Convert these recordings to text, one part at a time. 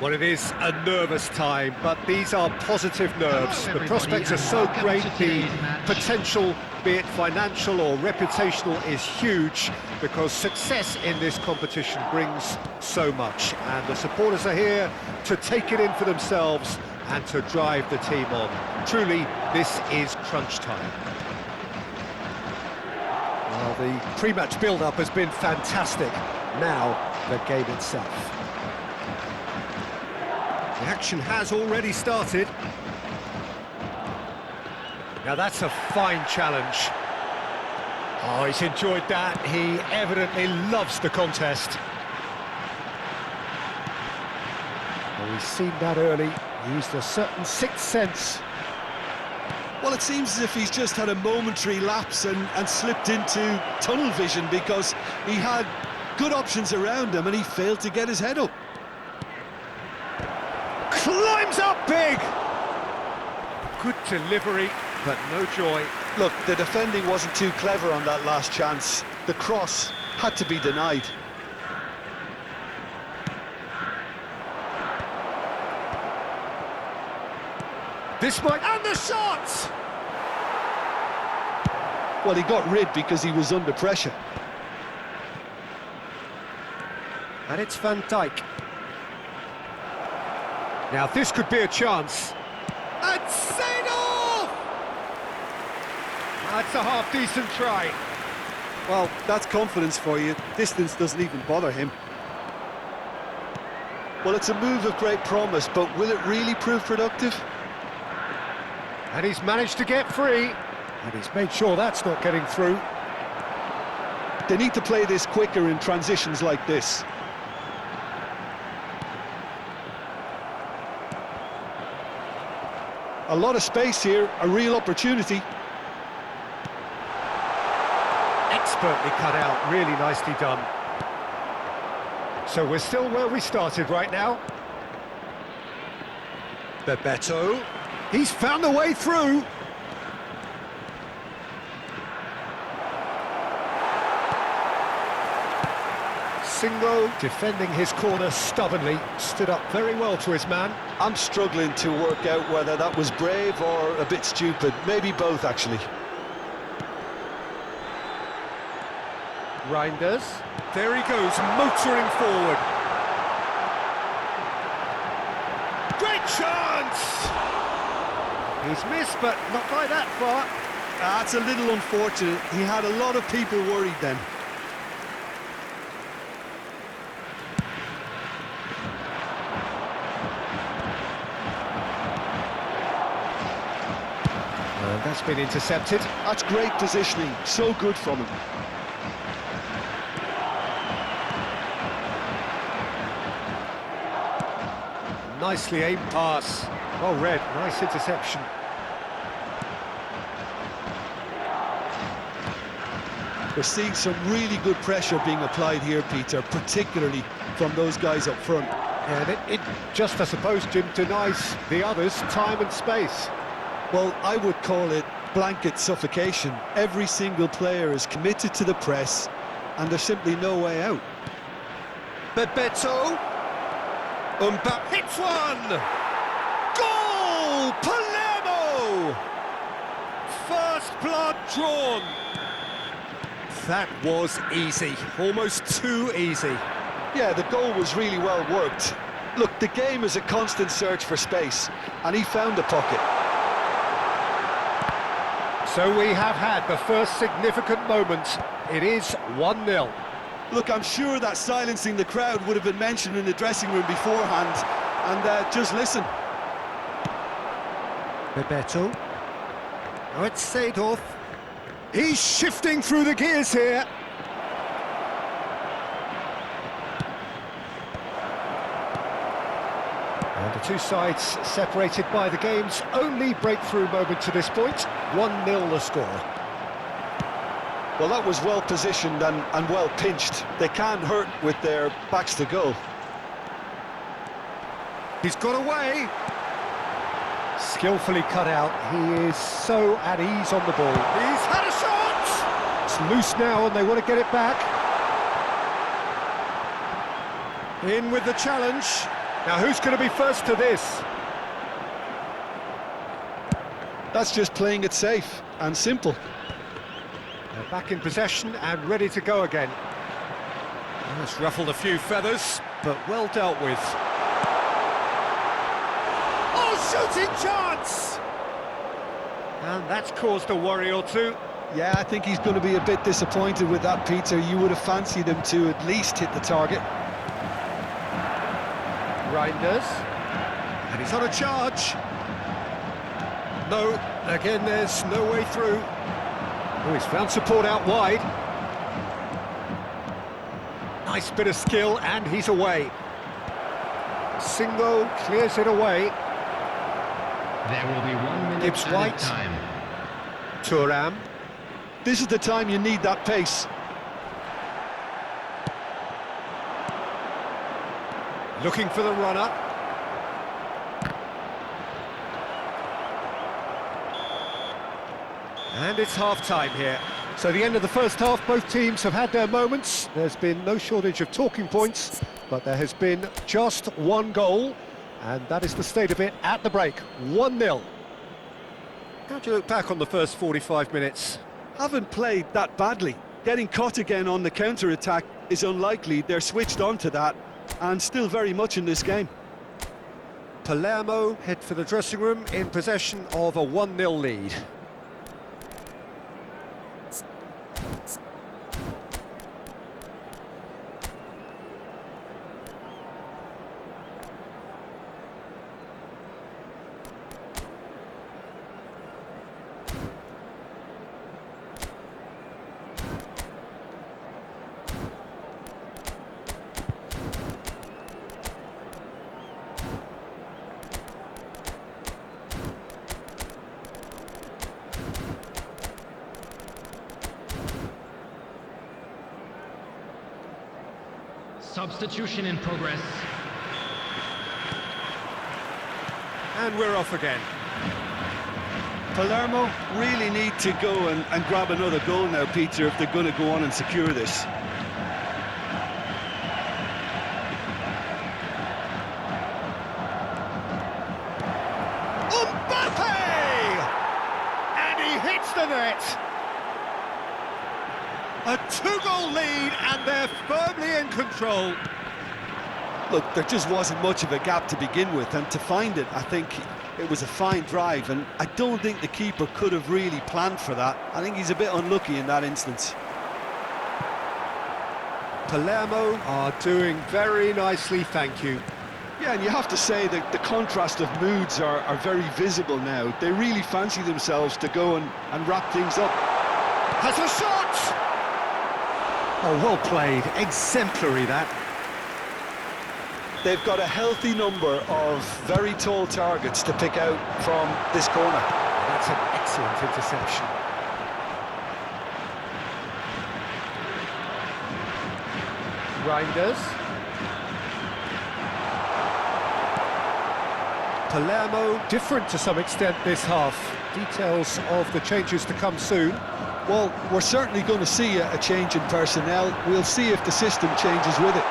Well, it is a nervous time, but these are positive nerves. The prospects are so great, the potential, be it financial or reputational, is huge because success in this competition brings so much. And the supporters are here to take it in for themselves and to drive the team on. Truly, this is crunch time. Well, the pre-match build-up has been fantastic. Now, the game itself. The action has already started. Now that's a fine challenge. Oh, he's enjoyed that. He evidently loves the contest. Well, he's seen that early. He used a certain sixth sense. Well, it seems as if he's just had a momentary lapse and slipped into tunnel vision because he had good options around him and he failed to get his head up. Climbs up big! Good delivery, but no joy. Look, the defending wasn't too clever on that last chance. The cross had to be denied. This might... and the shot! Well, he got rid because he was under pressure. And it's Van Dijk. Now this could be a chance. And Seedorf! That's a half-decent try. Well, that's confidence for you. Distance doesn't even bother him. Well, it's a move of great promise, but will it really prove productive? And he's managed to get free. And he's made sure that's not getting through. They need to play this quicker in transitions like this. A lot of space here, a real opportunity. Expertly cut out, really nicely done. So we're still where we started right now. Bebeto, he's found a way through. Singo defending his corner stubbornly, stood up very well to his man. I'm struggling to work out whether that was brave or a bit stupid. Maybe both, actually. Reinders. There he goes, motoring forward. Great chance! He's missed, but not by that far. That's a little unfortunate. He had a lot of people worried then. That's been intercepted. That's great positioning, so good from him. Nicely aimed pass. Well read, nice interception. We're seeing some really good pressure being applied here, Peter, particularly from those guys up front. And it just, I suppose, Jim, denies the others time and space. Well, I would call it blanket suffocation. Every single player is committed to the press, and there's simply no way out. Bebeto. Hits one! Goal! Palermo! First blood drawn. That was easy, almost too easy. Yeah, the goal was really well worked. Look, the game is a constant search for space, and he found a pocket. So we have had the first significant moment. It is 1-0. Look, I'm sure that silencing the crowd would have been mentioned in the dressing room beforehand. And just listen. Bebeto. Now it's Seedorf. He's shifting through the gears here. And the two sides separated by the game's only breakthrough moment to this point. 1-0 the score. Well, that was well positioned and well pinched. They can't hurt with their backs to goal. He's got away. Skillfully cut out. He is so at ease on the ball. He's had a shot! It's loose now and they want to get it back. In with the challenge. Now who's going to be first to this? That's just playing it safe and simple. They're back in possession and ready to go again. It's ruffled a few feathers, but well dealt with. Oh, shooting chance! And that's caused a worry or two. Yeah, I think he's going to be a bit disappointed with that, Peter. You would have fancied him to at least hit the target. Reinders. And he's on a charge. No, again, there's no way through. Oh, he's found support out wide. Nice bit of skill, and he's away. Singo clears it away. There will be 1 minute Gibbs White. time. Thuram. This is the time you need that pace. Looking for the runner. And it's half-time here. So the end of the first half, both teams have had their moments. There's been no shortage of talking points, but there has been just one goal, and that is the state of it at the break, 1-0. How do you look back on the first 45 minutes? Haven't played that badly. Getting caught again on the counter-attack is unlikely. They're switched on to that, and still very much in this game. Palermo head for the dressing room in possession of a 1-0 lead. Substitution in progress. And we're off again. Palermo really need to go and grab another goal now, Peter, if they're going to go on and secure this. Mbappe! And he hits the net! A two-goal lead, and they're firmly in control. Look, there just wasn't much of a gap to begin with, and to find it, I think it was a fine drive, and I don't think the keeper could have really planned for that. I think he's a bit unlucky in that instance. Palermo are doing very nicely, thank you. Yeah, and you have to say that the contrast of moods are very visible now. They really fancy themselves to go and wrap things up. Has a shot! Oh, well played. Exemplary, that. They've got a healthy number of very tall targets to pick out from this corner. That's an excellent interception. Reinders. Palermo, different to some extent this half. Details of the changes to come soon. Well, we're certainly going to see a change in personnel. We'll see if the system changes with it.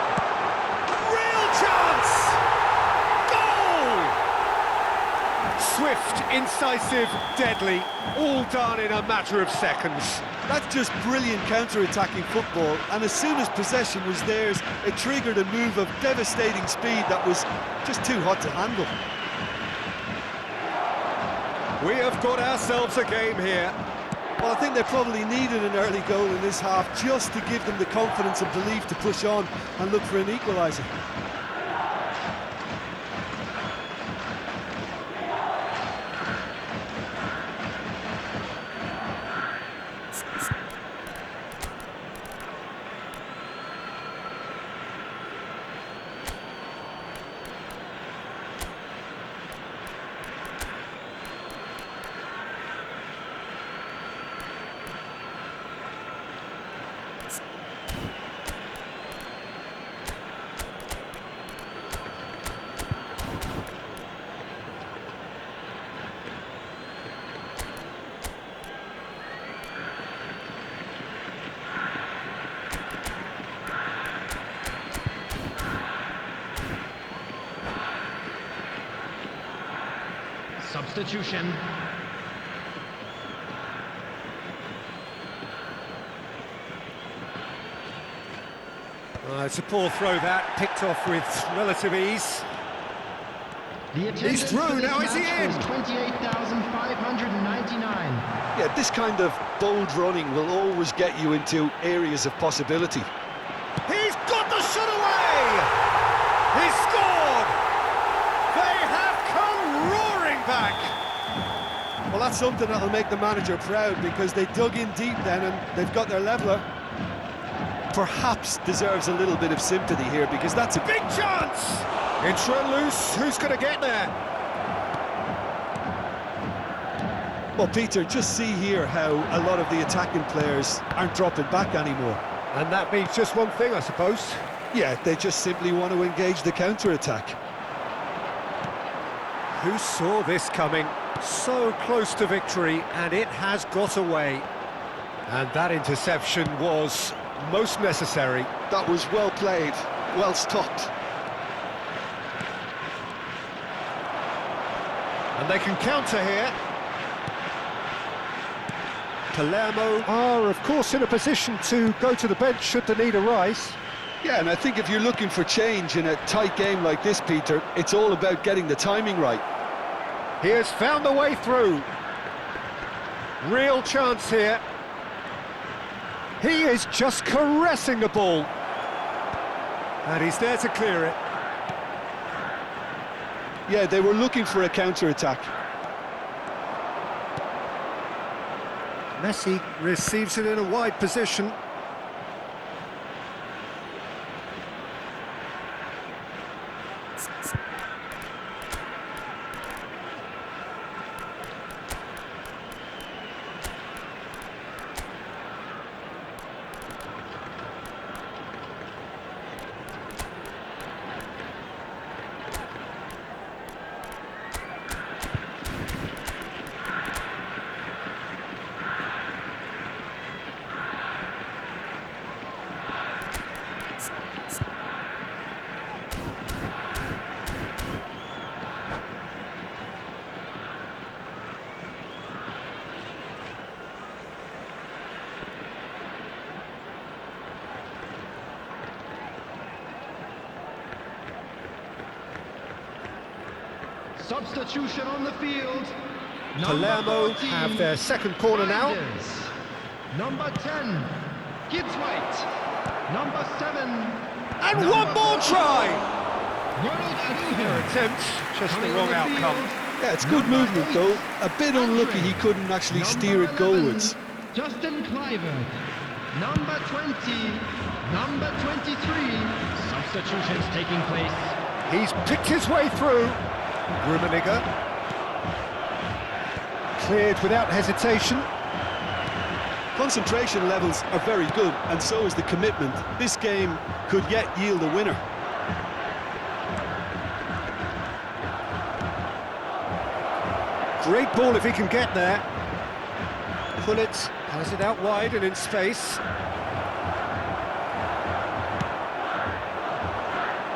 Real chance! Goal! Swift, incisive, deadly, all done in a matter of seconds. That's just brilliant counter-attacking football, and as soon as possession was theirs, it triggered a move of devastating speed that was just too hot to handle. We have got ourselves a game here. Well, I think they probably needed an early goal in this half just to give them the confidence and belief to push on and look for an equaliser. Substitution. It's a poor throw that, picked off with relative ease. He's through, now is he in? 28,599. Yeah, this kind of bold running will always get you into areas of possibility. He's got the shot away! He scored! They have come roaring back! Well, that's something that'll make the manager proud, because they dug in deep then and they've got their leveller. Perhaps deserves a little bit of sympathy here, because that's a Big chance! It's run loose, who's going to get there? Well, Peter, just see here how a lot of the attacking players aren't dropping back anymore. And that means just one thing, I suppose. Yeah, they just simply want to engage the counter-attack. Who saw this coming? So close to victory, and it has got away. And that interception was most necessary. That was well played, well stopped. And they can counter here. Palermo are, of course, in a position to go to the bench should the need arise. Yeah, and I think if you're looking for change in a tight game like this, Peter, it's all about getting the timing right. He has found a way through. Real chance here. He is just caressing the ball. And he's there to clear it. Yeah, they were looking for a counter-attack. Messi receives it in a wide position. Substitution on the field. Palermo have their second corner now. Number 10, Gidsweit. Number 7. And one more try! Their attempt, just the wrong outcome. Yeah, it's good movement though. A bit unlucky he couldn't actually steer it goalwards. Justin Kluivert. Number 20. Number 23. Substitutions taking place. He's picked his way through. Rummenigge. Cleared without hesitation. Concentration levels are very good, and so is the commitment. This game could yet yield a winner. Great ball if he can get there. Pullet has it out wide and in space.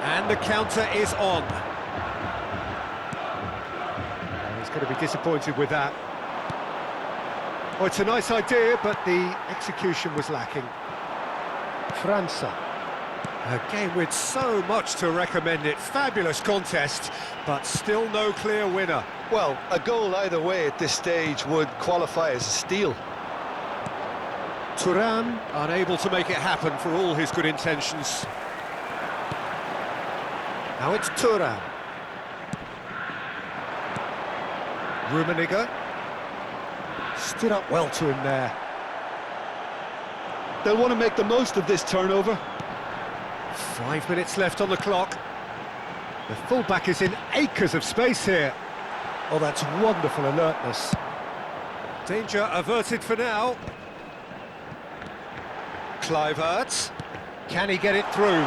And the counter is on. He's going to be disappointed with that. Oh, it's a nice idea, but the execution was lacking. França. A game with so much to recommend it. Fabulous contest, but still no clear winner. Well, a goal either way at this stage would qualify as a steal. Thuram unable to make it happen for all his good intentions. Now it's Thuram. Rummenigge stood up well to him there. They'll want to make the most of this turnover. 5 minutes left on the clock. The fullback is in acres of space here. Oh, that's wonderful alertness. Danger averted for now. Kluivert. Can he get it through?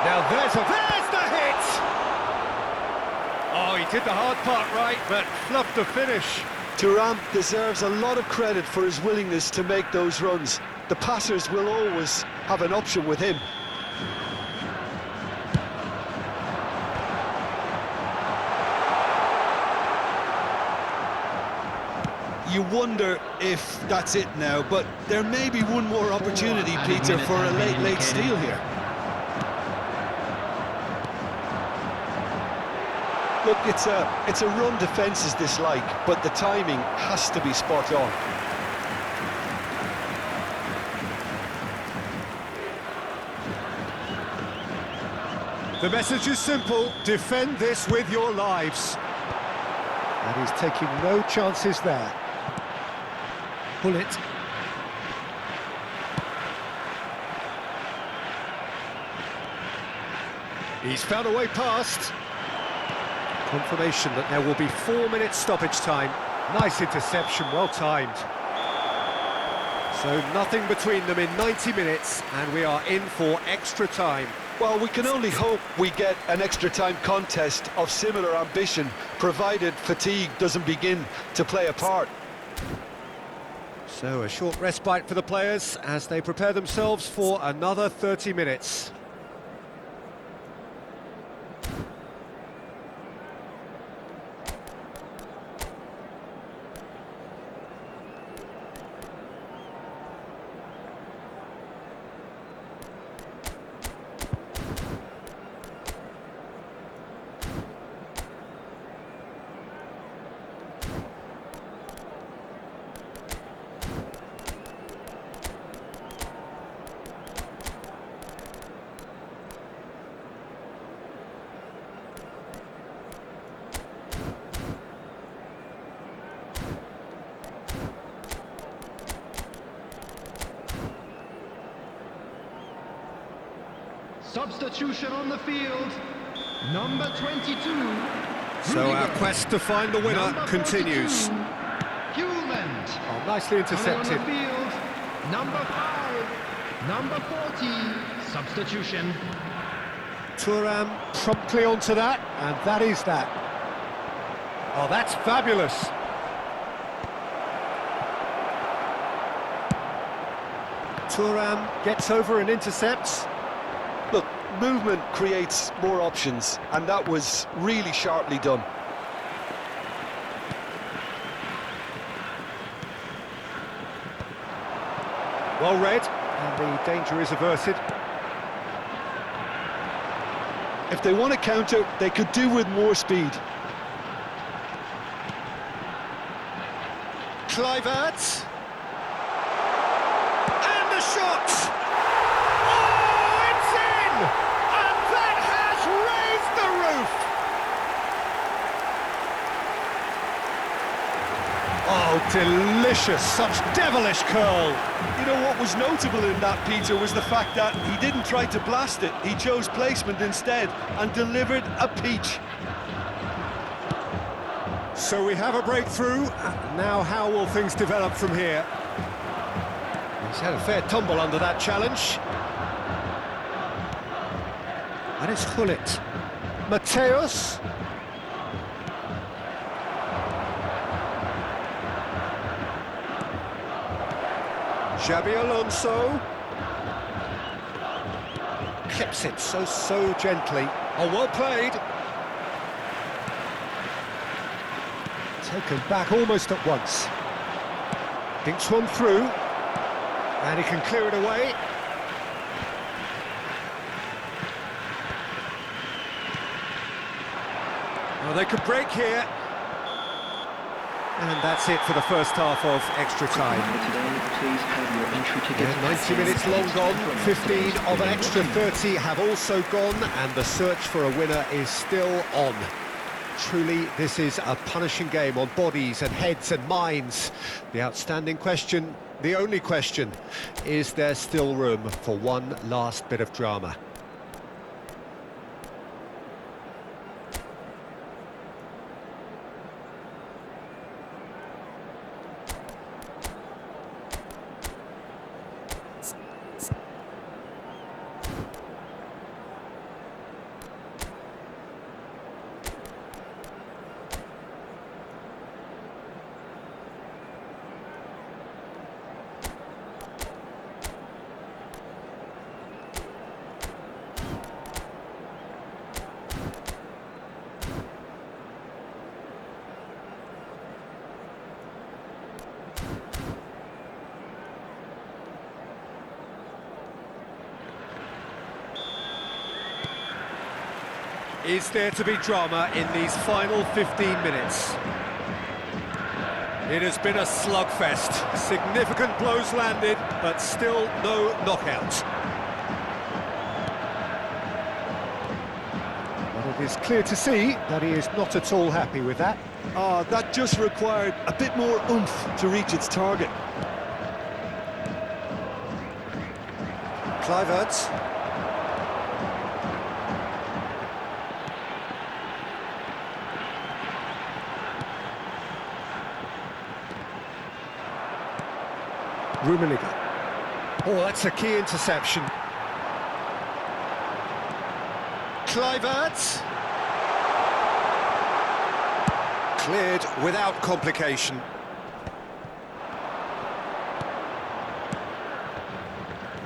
Now there's the hit! Oh, he did the hard part right, but fluffed the finish. Thuram deserves a lot of credit for his willingness to make those runs. The passers will always have an option with him. you wonder if that's it now, but there may be one more opportunity, Peter, for a late steal here. Look, it's a run defence is dislike, but the timing has to be spot on. The message is simple: defend this with your lives. And he's taking no chances there. Pull it. He's found a way past. Confirmation that there will be 4 minutes stoppage time. Nice interception, well timed. So nothing between them in 90 minutes, and we are in for extra time. Well, we can only hope we get an extra time contest of similar ambition, provided fatigue doesn't begin to play a part. So a short respite for the players as they prepare themselves for another 30 minutes. Substitution on the field, number 22. So our quest to find the winner Number continues. 42, Hewland. Oh, nicely intercepted. On the field, number 5, number 40. Substitution. Thuram promptly onto that, and that is that. Oh, that's fabulous. Thuram gets over and intercepts. Look, movement creates more options, and that was really sharply done. Well read, and the danger is averted. If they want to counter, they could do with more speed. Kluivert. And the shot! Oh, it's in! And that has raised the roof! Oh, delicious, such devilish curl. You know what was notable in that, Peter, was the fact that he didn't try to blast it. He chose placement instead and delivered a peach. So we have a breakthrough. Now how will things develop from here? He's had a fair tumble under that challenge. And it's Gullit. Mateus. Xabi Alonso. Clips it so gently. Oh, well played. Taken back almost at once. Dinks one through. And he can clear it away. Oh, they could break here. And that's it for the first half of extra time. Yeah, 90 minutes long gone, 15 of an extra 30 have also gone, and the search for a winner is still on. Truly, this is a punishing game on bodies and heads and minds. The outstanding question, the only question, is there still room for one last bit of drama? Is there to be drama in these final 15 minutes? It has been a slugfest. Significant blows landed, but still no knockout. Well, it is clear to see that he is not at all happy with that. That just required a bit more oomph to reach its target. Kluivert. Rummenigge. Oh, that's a key interception. Kluivert. Cleared without complication.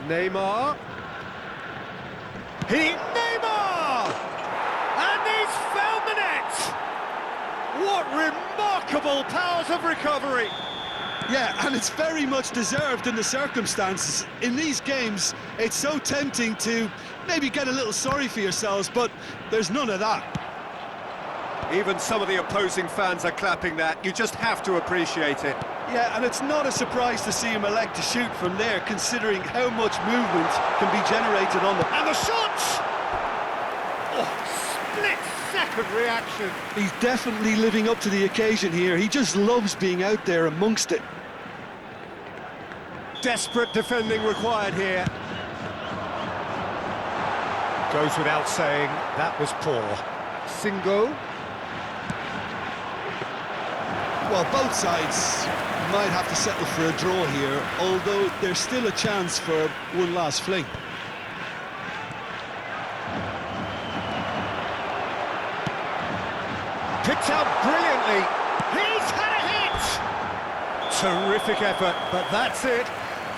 Neymar. Neymar! And he's found the net! What remarkable powers of recovery! Yeah, and it's very much deserved in the circumstances. In these games, it's so tempting to maybe get a little sorry for yourselves, but there's none of that. Even some of the opposing fans are clapping that. You just have to appreciate it. Yeah, and it's not a surprise to see him elect to shoot from there, considering how much movement can be generated on the... And the shot! Oh, split-second reaction. He's definitely living up to the occasion here. He just loves being out there amongst it. Desperate defending required here. Goes without saying, that was poor. Singo. Well, both sides might have to settle for a draw here, although there's still a chance for one last fling. Picked out brilliantly. He's had a hit! Terrific effort, but that's it.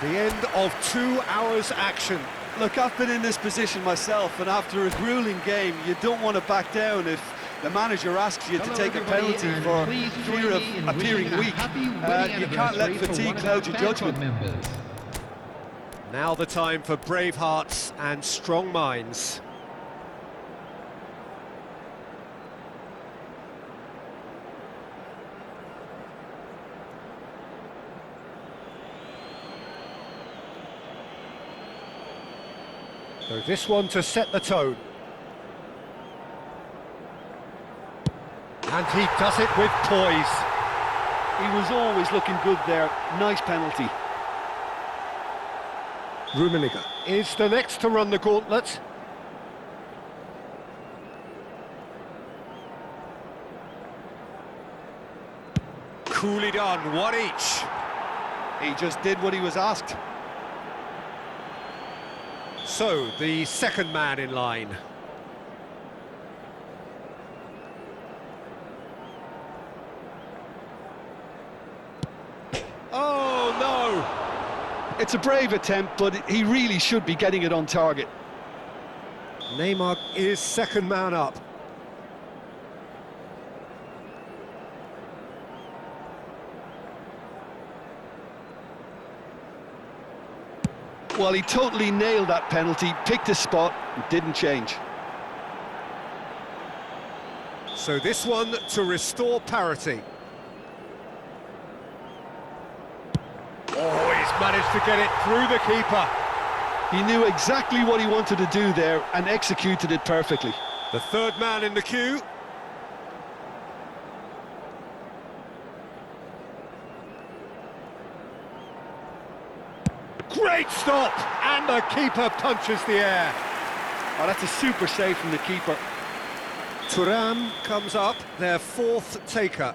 The end of 2 hours action. Look, I've been in this position myself, and after a grueling game, you don't want to back down if the manager asks you to take a penalty for fear of appearing weak. You can't let fatigue cloud your judgment. Now the time for brave hearts and strong minds. So this one to set the tone. And he does it with poise. He was always looking good there. Nice penalty. Rummenigge is the next to run the gauntlet. Coolly done, one each. He just did what he was asked. So, the second man in line. Oh, no! It's a brave attempt, but he really should be getting it on target. Neymar is second man up. Well, he totally nailed that penalty, picked his spot, didn't change. So this one to restore parity. Oh, he's managed to get it through the keeper. He knew exactly what he wanted to do there and executed it perfectly. The third man in the queue. Great stop! And the keeper punches the air. Oh, that's a super save from the keeper. Thuram comes up, their fourth taker.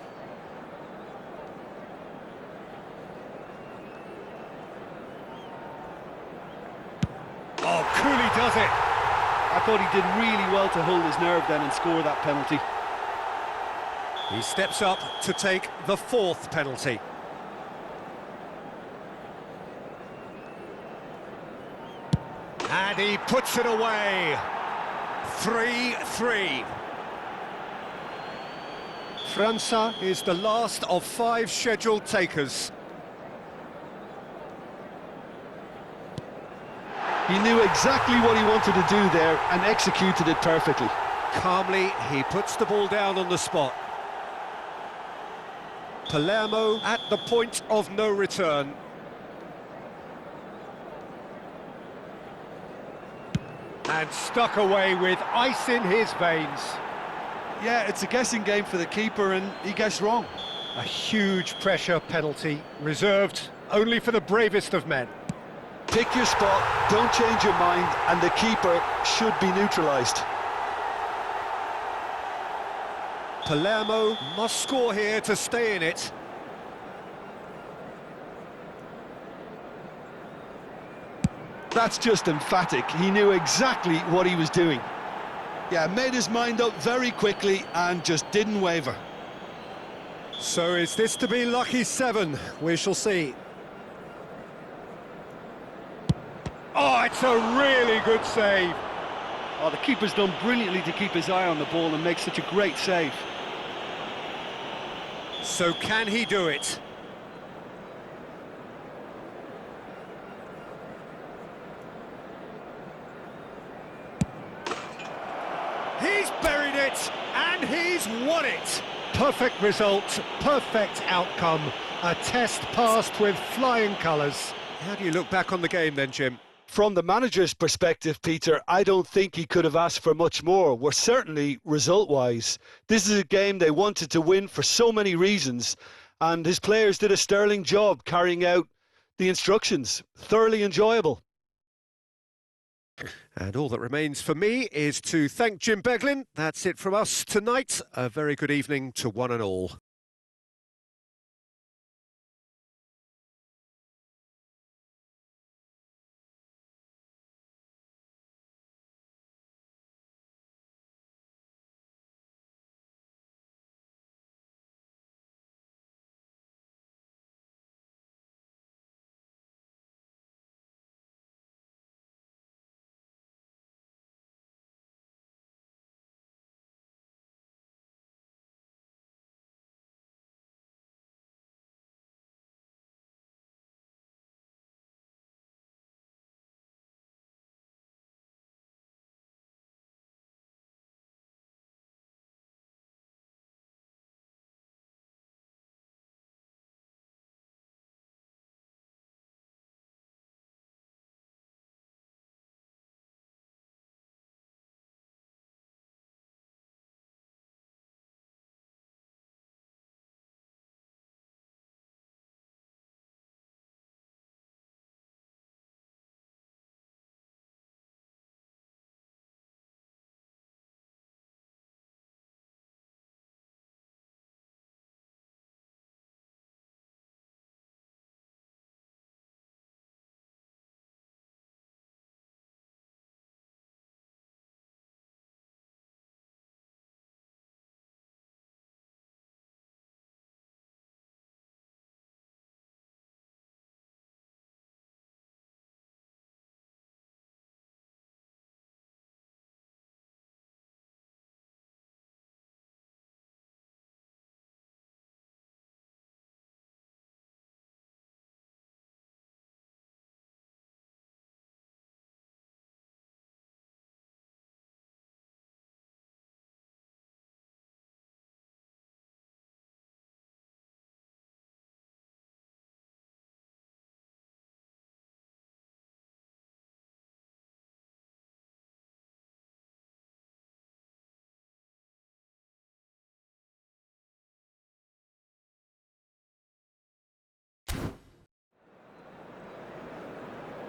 Oh, Cooley does it! I thought he did really well to hold his nerve then and score that penalty. He steps up to take the fourth penalty. And he puts it away. 3-3. França is the last of 5 scheduled takers. He knew exactly what he wanted to do there and executed it perfectly. Calmly, he puts the ball down on the spot. Palermo at the point of no return. And stuck away with ice in his veins. Yeah, it's a guessing game for the keeper, and he guessed wrong. A huge pressure penalty, reserved only for the bravest of men. Pick your spot, don't change your mind, and the keeper should be neutralised. Palermo must score here to stay in it. That's just emphatic. He knew exactly what he was doing. Yeah, made his mind up very quickly and just didn't waver. So is this to be lucky 7? We shall see. Oh, it's a really good save. Oh, the keeper's done brilliantly to keep his eye on the ball and make such a great save. So can he do it? He's buried it, and he's won it. Perfect result, perfect outcome. A test passed with flying colours. How do you look back on the game then, Jim? From the manager's perspective, Peter, I don't think he could have asked for much more. We're certainly result-wise. This is a game they wanted to win for so many reasons, and his players did a sterling job carrying out the instructions. Thoroughly enjoyable. And all that remains for me is to thank Jim Beglin. That's it from us tonight. A very good evening to one and all.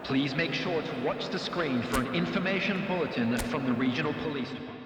Please make sure to watch the screen for an information bulletin from the Regional Police Department.